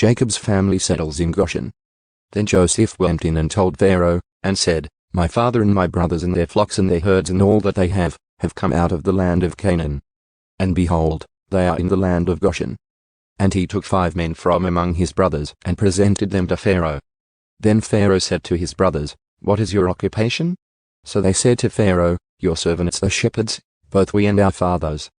Jacob's family settles in Goshen. Then Joseph went in and told Pharaoh, and said, My father and my brothers and their flocks and their herds and all that they have come out of the land of Canaan. And behold, they are in the land of Goshen. And he took 5 men from among his brothers and presented them to Pharaoh. Then Pharaoh said to his brothers, What is your occupation? So they said to Pharaoh, Your servants are shepherds, both we and our fathers.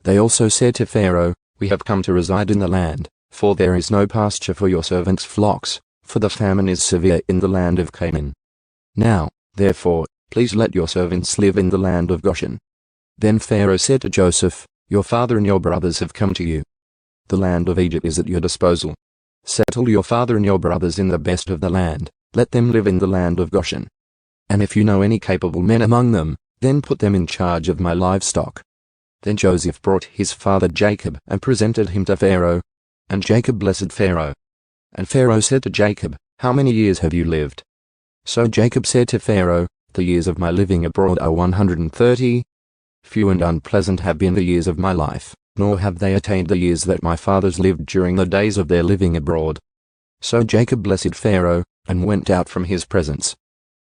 They also said to Pharaoh, We have come to reside in the land, for there is no pasture for your servants' flocks, for the famine is severe in the land of Canaan. Now, therefore, please let your servants live in the land of Goshen. Then Pharaoh said to Joseph, Your father and your brothers have come to you. The land of Egypt is at your disposal. Settle your father and your brothers in the best of the land, let them live in the land of Goshen. And if you know any capable men among them, then put them in charge of my livestock. Then Joseph brought his father Jacob and presented him to Pharaoh. And Jacob blessed Pharaoh. And Pharaoh said to Jacob, How many years have you lived? So Jacob said to Pharaoh, The years of my living abroad are 130. Few and unpleasant have been the years of my life, nor have they attained the years that my fathers lived during the days of their living abroad. So Jacob blessed Pharaoh, and went out from his presence.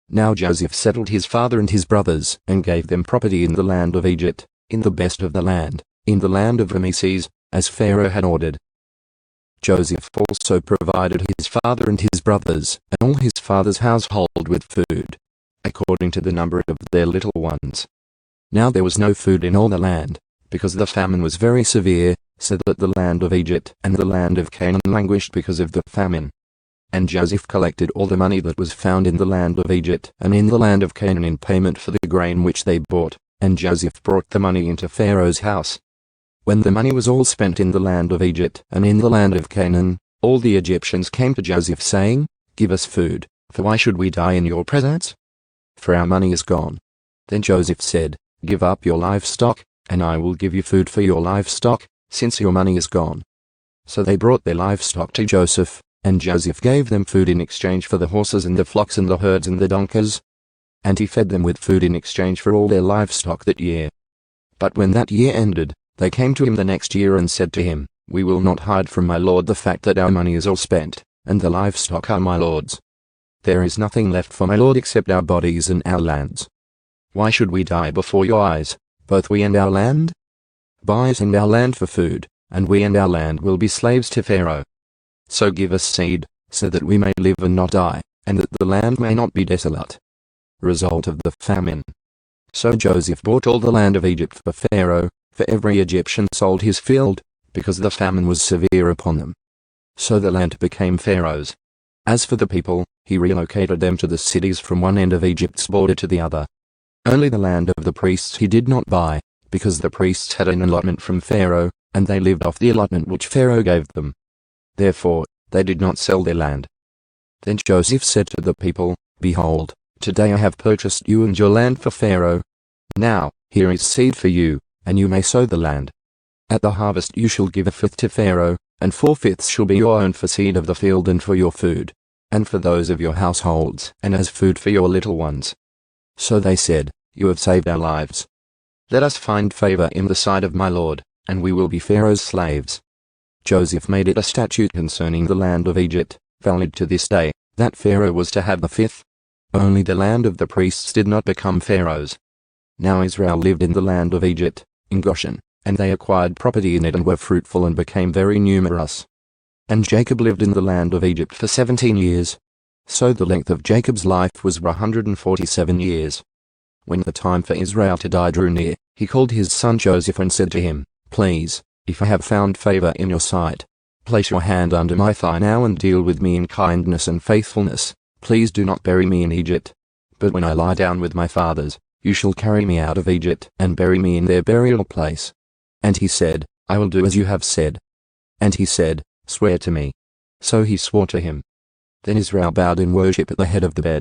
Now Joseph settled his father and his brothers, and gave them property in the land of Egypt, in the best of the land, in the land of Rameses, as Pharaoh had ordered. Joseph also provided his father and his brothers, and all his father's household with food, according to the number of their little ones. Now there was no food in all the land, because the famine was very severe, so that the land of Egypt and the land of Canaan languished because of the famine. And Joseph collected all the money that was found in the land of Egypt and in the land of Canaan in payment for the grain which they bought, and Joseph brought the money into Pharaoh's house. When the money was all spent in the land of Egypt and in the land of Canaan, all the Egyptians came to Joseph saying, Give us food, for why should we die in your presence? For our money is gone. Then Joseph said, Give up your livestock, and I will give you food for your livestock, since your money is gone. So they brought their livestock to Joseph, and Joseph gave them food in exchange for the horses and the flocks and the herds and the donkeys. And he fed them with food in exchange for all their livestock that year. But when that year ended, they came to him the next year and said to him, We will not hide from my lord the fact that our money is all spent, and the livestock are my lord's. There is nothing left for my lord except our bodies and our lands. Why should we die before your eyes, both we and our land? Buy us and our land for food, and we and our land will be slaves to Pharaoh. So give us seed, so that we may live and not die, and that the land may not be desolate. Result of the famine. So Joseph bought all the land of Egypt for Pharaoh, for every Egyptian sold his field, because the famine was severe upon them. So the land became Pharaoh's. As for the people, he relocated them to the cities from one end of Egypt's border to the other. Only the land of the priests he did not buy, because the priests had an allotment from Pharaoh, and they lived off the allotment which Pharaoh gave them. Therefore, they did not sell their land. Then Joseph said to the people, Behold, today I have purchased you and your land for Pharaoh. Now, here is seed for you, and you may sow the land. At the harvest you shall give 1/5 to Pharaoh, and 4/5 shall be your own for seed of the field and for your food, and for those of your households, and as food for your little ones. So they said, You have saved our lives. Let us find favor in the sight of my lord, and we will be Pharaoh's slaves. Joseph made it a statute concerning the land of Egypt, valid to this day, that Pharaoh was to have the 1/5. Only the land of the priests did not become Pharaoh's. Now Israel lived in the land of Egypt, in Goshen, and they acquired property in it and were fruitful and became very numerous. And Jacob lived in the land of Egypt for 17 years. So the length of Jacob's life was 147 years. When the time for Israel to die drew near, he called his son Joseph and said to him, Please, if I have found favor in your sight, place your hand under my thigh now and deal with me in kindness and faithfulness. Please do not bury me in Egypt. But when I lie down with my fathers, you shall carry me out of Egypt and bury me in their burial place. And he said, I will do as you have said. And he said, Swear to me. So he swore to him. Then Israel bowed in worship at the head of the bed.